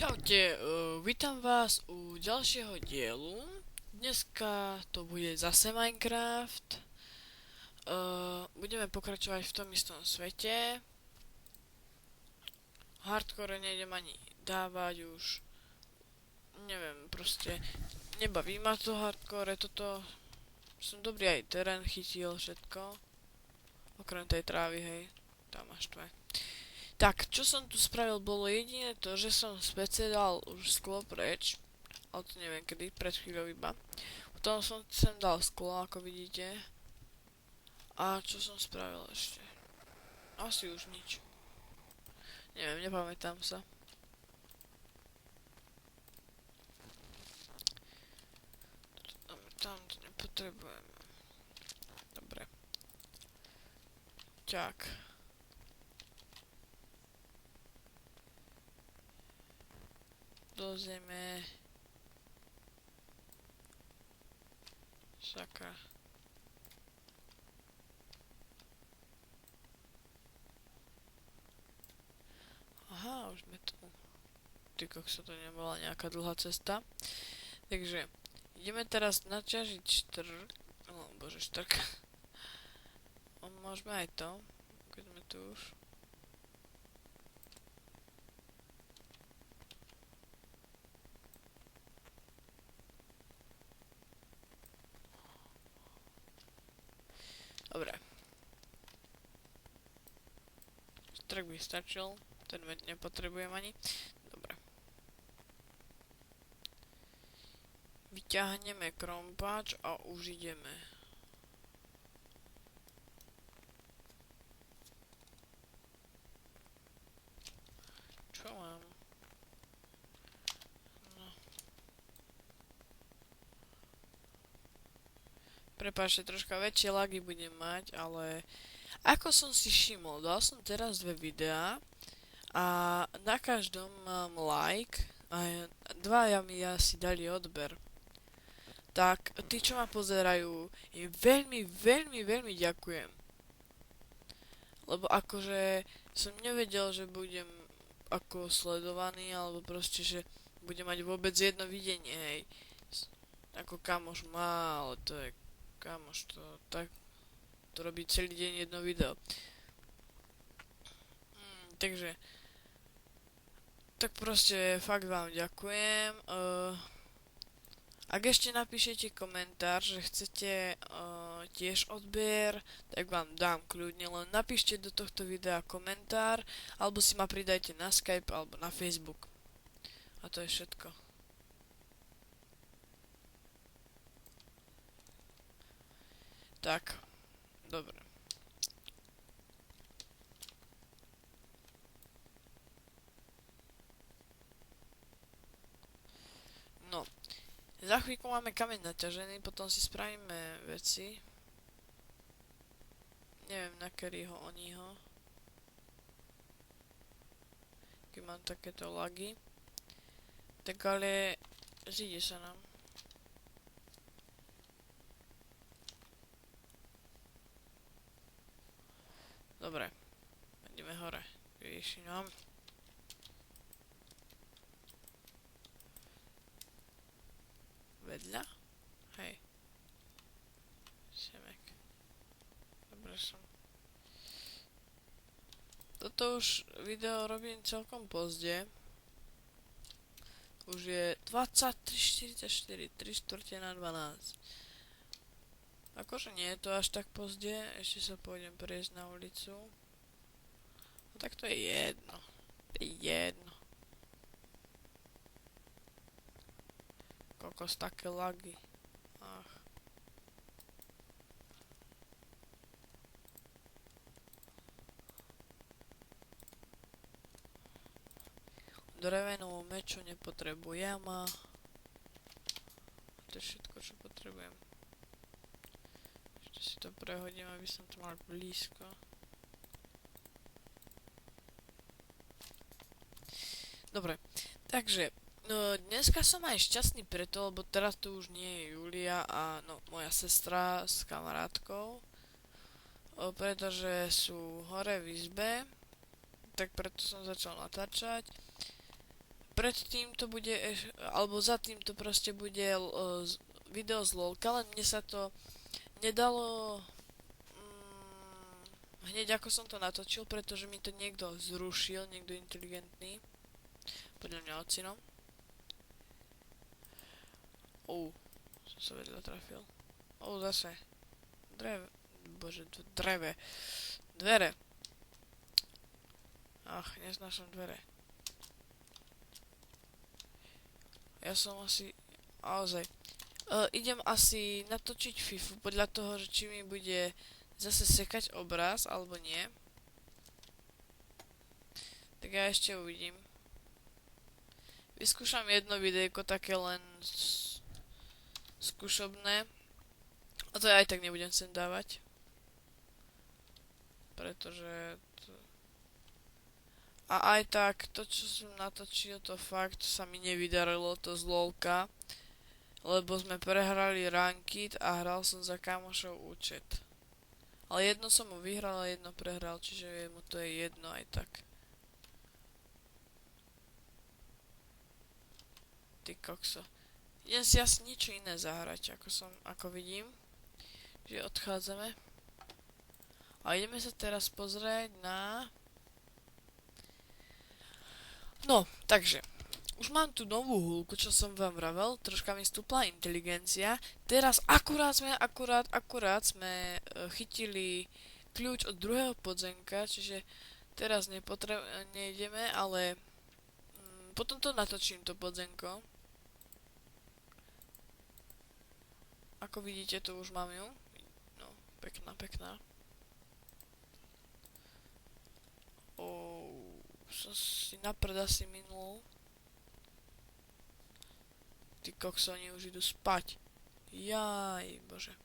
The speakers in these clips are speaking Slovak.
Čaute, vítam vás u ďalšieho dielu. Dneska to bude zase Minecraft. Budeme pokračovať v tom istom svete. Hardcore nejdem ani dávať už. Neviem, proste nebaví ma to hardcore, toto som dobrý, aj terén chytil, všetko. Okrem tej trávy, hej, tam máš tvoje. Tak, čo som tu spravil, bolo jediné to, že som z PC dal už sklo preč. Ale to neviem kedy, pred chvíľou iba. Potom som sem dal sklo, ako vidíte. A čo som spravil ešte? Asi už nič. Neviem, nepamätám sa. Tam to nepotrebujem. Dobre. Tak. Do zeme. Sakra. Aha, už sme tu. Ty kokso, to nebola nejaká dlhá cesta. Takže, ideme teraz naťažiť štrk. No, bože, štrk. Môžeme aj to, keď sme tu už. Dobre. Štrk by stačil, ten nepotrebujem ani. Dobre. Vyťahneme krompáč a už ideme. Čo mám? No. Prepáčte, troška väčšie lagy budem mať, ale ako som si všimol, dal som teraz 2 videá a na každom mám like a dvaja mi asi dali odber. Tak tí, čo ma pozerajú, im veľmi, veľmi, veľmi ďakujem. Lebo akože som nevedel, že budem ako sledovaný, alebo proste, že budem mať vôbec jedno videnie, hej. Ako kamoš má, ale to je kamoš, to tak, to robí celý deň jedno video. Takže, tak proste fakt vám ďakujem. Ak ešte napíšete komentár, že chcete tiež odber, tak vám dám kľudne, len napíšte do tohto videa komentár, alebo si ma pridajte na Skype alebo na Facebook. A to je všetko. Tak, dobre. No, za chvíľku máme kameň naťažený, potom si spravíme veci. Neviem na kerýho oního. Keď mám takéto lagy. Tak ale zíde sa nám. Dobre, ideme hore. Ježiši, no. Vedľa? Hej. Semek. Dobre som. Toto už video robím celkom pozde. Už je 23:44, 3/4 na 12. Akože nie je to až tak pozde, ešte sa pôjdem prejsť na ulicu. No tak to je jedno. To je jedno. Kokos, také lagy. Ach. Drevenú meču nepotrebujem a to je všetko, čo potrebujem. Ešte si to prehodím, aby som to mal blízko. Dobre, takže no, dneska som aj šťastný preto, lebo teraz tu už nie je Julia a no, moja sestra s kamarátkou, pretože sú hore v izbe, tak preto som začal natáčať. predtým to bude, alebo za tým to proste bude video z LOLka, len mne sa to nedalo hneď ako som to natočil, pretože mi to niekto zrušil, niekto inteligentný. Podľa mňa ocino. Som sa vedľa trafil. Zase. Dvere. Neznášam dvere. Ja som asi... Naozaj. Idem asi natočiť FIFU podľa toho, že či mi bude zase sekať obraz, alebo nie. Tak ja ešte uvidím. Vyskúšam jedno videjko, také len skúšobné. A to ja aj tak nebudem sem dávať. Pretože... A aj tak, to čo som natočil, to fakt sa mi nevydarilo, to z LOLka. Lebo sme prehrali ranked a hral som za kamošov účet. Ale jedno som mu vyhral a jedno prehral, čiže mu to je jedno aj tak. Ty kokso. Idem si asi niečo iné zahrať, ako vidím. Že odchádzame. A ideme sa teraz pozrieť na... No, takže. Už mám tu novú húlku, čo som vám vravel. Troška mi stúpla inteligencia. Teraz akurát sme chytili kľúč od druhého podzemka, čiže teraz nejdeme, ale potom to natočím, to podzemko. Ako vidíte, tu už mám ju. No, pekná. Som si naprd asi minul. Ty kokso, oni už idú spať. Jaj, bože.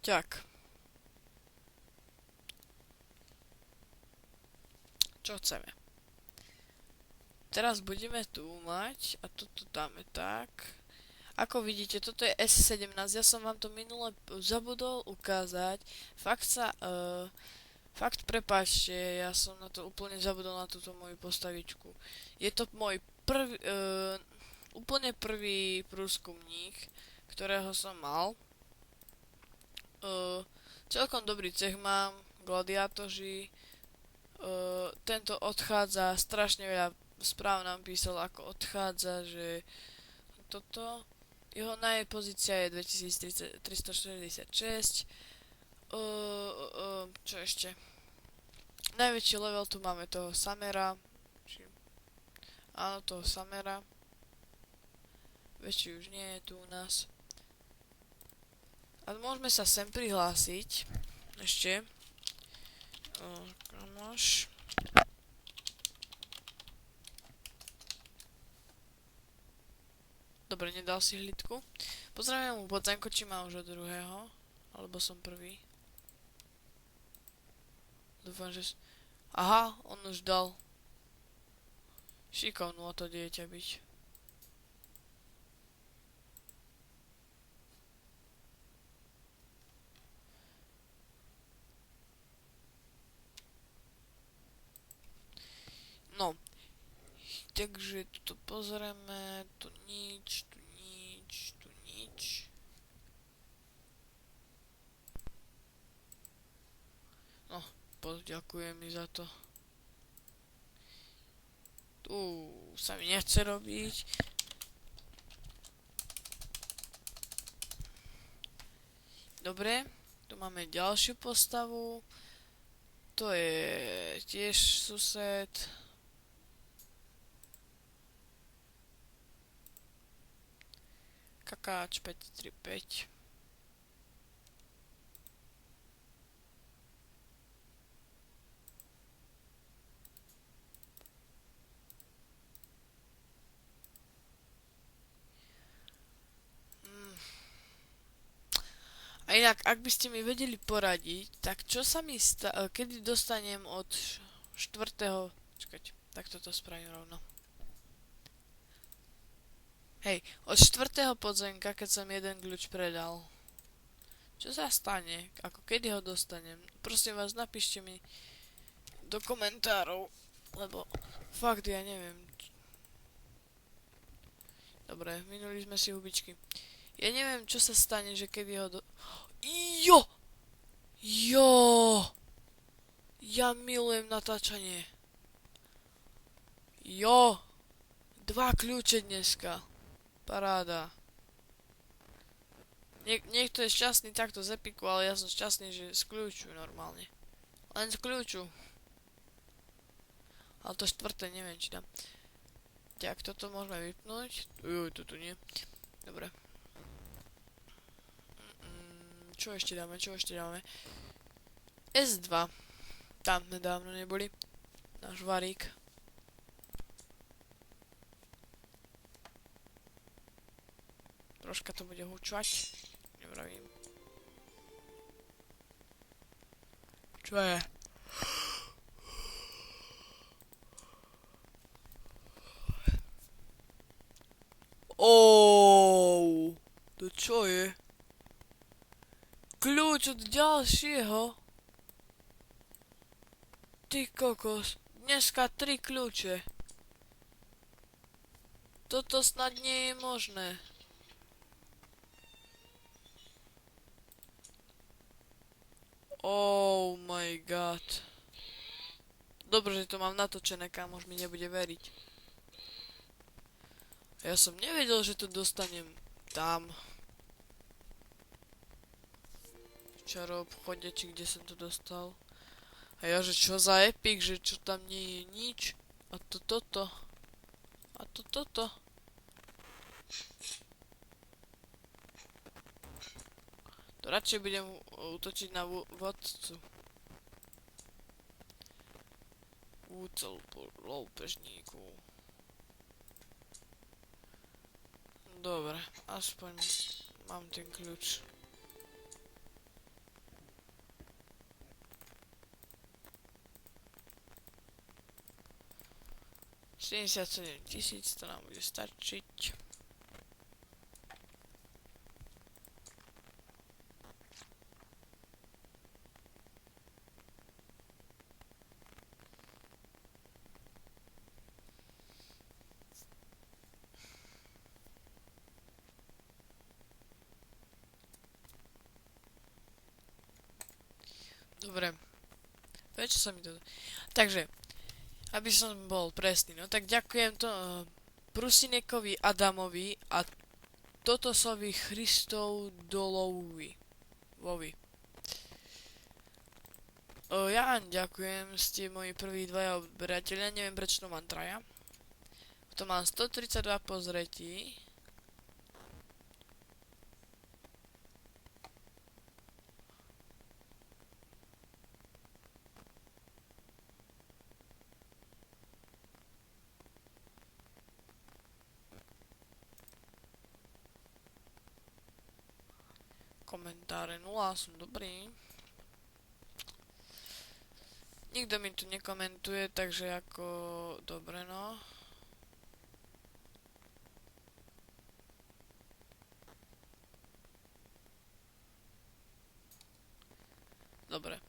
Tak. Čo chceme? Teraz budeme tu mať a toto dáme tak. Ako vidíte, toto je S17, ja som vám to minule zabudol ukázať. Fakt prepáčte, ja som na to úplne zabudol na túto moju postavičku. Je to môj úplne prvý prúskumník, ktorého som mal. Celkom dobrý cech mám, gladiátoři. Tento odchádza, strašne veľa správ nám písal, ako odchádza, že toto... Jeho pozícia je 2346. Čo ešte? Najväčší level tu máme toho Samera. Áno, toho Samera. Väčší už nie je tu u nás. A môžeme sa sem prihlásiť. Ešte. Kamoš. Dobre, nedal si hlídku. Pozrieme mu podzemko, či má už od druhého. Alebo som prvý. Dúfam, že... Aha, on už dal. Šikovnú o to dieťa byť. No. Takže tu pozrieme, tu nič. No, poďakujem mi za to. Tu sa mi nechce robiť. Dobre, tu máme ďalšiu postavu. To je tiež sused. Kakáč 535. A inak, ak by ste mi vedeli poradiť, tak čo sa mi kedy dostanem od štvrtého... Čakajte, tak toto spravím rovno. Hej, od štvrtého podzemka, keď som jeden kľúč predal. Čo sa stane? Ako kedy ho dostanem? Prosím vás, napíšte mi do komentárov, lebo fakt ja neviem. Dobre, minuli sme si hubičky. Ja neviem, čo sa stane, že kedy ho Jo! Jo! Ja milujem natáčanie. Jo! 2 kľúče dneska. Paráda. Niekto je šťastný takto z Epiku, ale ja som šťastný, že z kľúču normálne. Len z kľúču. Ale to štvrté neviem, či dám. Tak, toto môžeme vypnúť. Toto nie. Dobre. Čo ešte dáme, S2. Tam sme dávno neboli. Náš varík. Troška to bude hučovať. Nevravím. Čo je? To čo je? Kľúč od ďalšieho? Ty kokos. Dneska 3 kľúče. Toto snad nie je možné. Oh my god. Dobre, že to mám natočené, kamož mi nebude veriť. Ja som nevedel, že to dostanem tam. V čaroobchode, či kde som to dostal. A ja, že čo za Epic, že čo tam nie je nič. A to toto. A to toto. To radšej budem útočiť na vodcu. Úcel po loupežníku. Dobre, aspoň mám ten kľúč. $77 000, to nám bude stačiť. Dobre. Prečo sa mi to... Takže, aby som bol presný, no tak ďakujem to Prusinekovi Adamovi a Totosovi Christoulovi. Ja ďakujem, ste moji prví dvaja odberateľia, neviem prečo to mám traja. To mám 132 pozretí. Komentáre 0, som dobrý. Nikto mi tu nekomentuje, takže ako... Dobre, no. Dobre.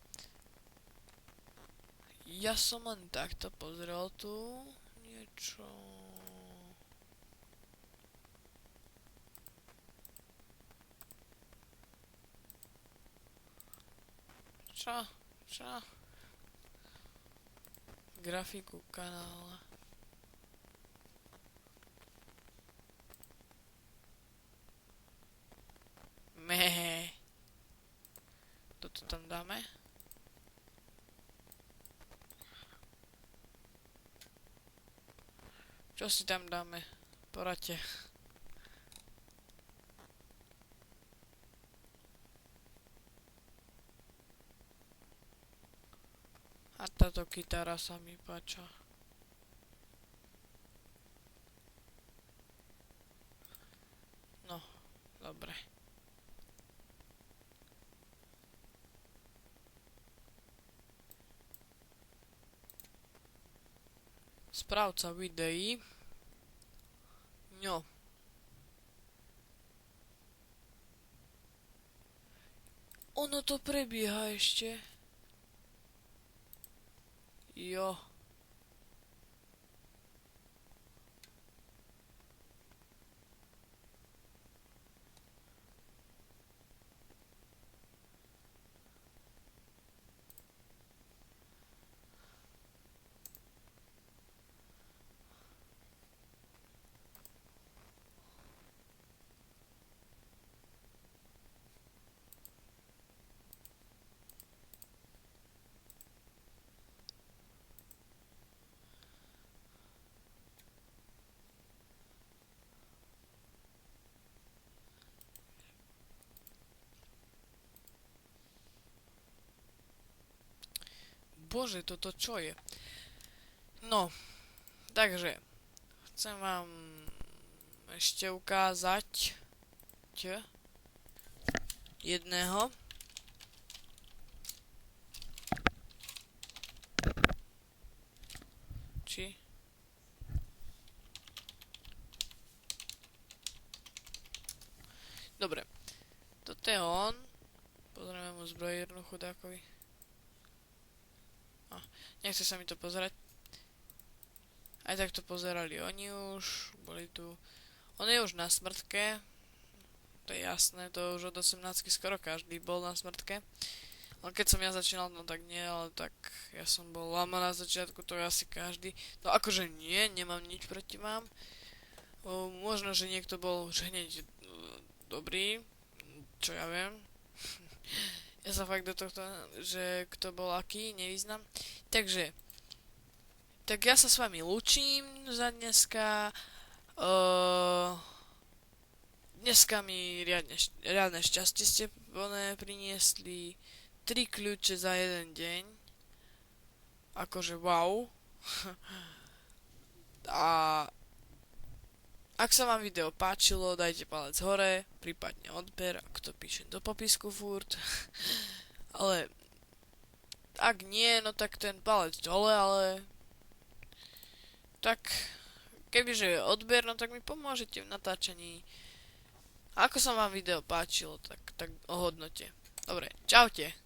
Ja som len takto pozrel tu niečo... Čo? Grafiku kanála. Mehe. Toto tam dáme. Čo si tam dáme? Poradte. A táto kytara sa mi páča. No, dobre. Správca videí. No. ono to prebieha ešte. Jo. Bože, toto čo je? No, takže, chcem vám ešte ukázať jedného. Či? Dobre, toto je on. Pozrieme mu zbrojírnu chudákovi. Nechce sa mi to pozerať. Aj tak to pozerali oni už. Boli tu. On je už na smrtke. To je jasné, to už od 18 skoro každý bol na smrtke. Ale keď som ja začínal, no tak nie, ale tak ja som bol lama na začiatku, to je asi každý. No akože nie, nemám nič proti vám. Možno, že niekto bol už hneď dobrý, čo ja viem. Ja sa fakt do tohto, že kto bol aký, nevyznam. Takže, tak ja sa s vami lúčim za dneska. Dneska mi riadne šťastie ste priniesli. 3 kľúče za jeden deň. Akože wow. A ak sa vám video páčilo, dajte palec hore, prípadne odber, ak to píšem do popisku furt. Ale ak nie, no tak ten palec dole, ale tak kebyže je odber, no tak mi pomôžete v natáčaní. A ako sa vám video páčilo, tak ohodnote. Dobre, čaute.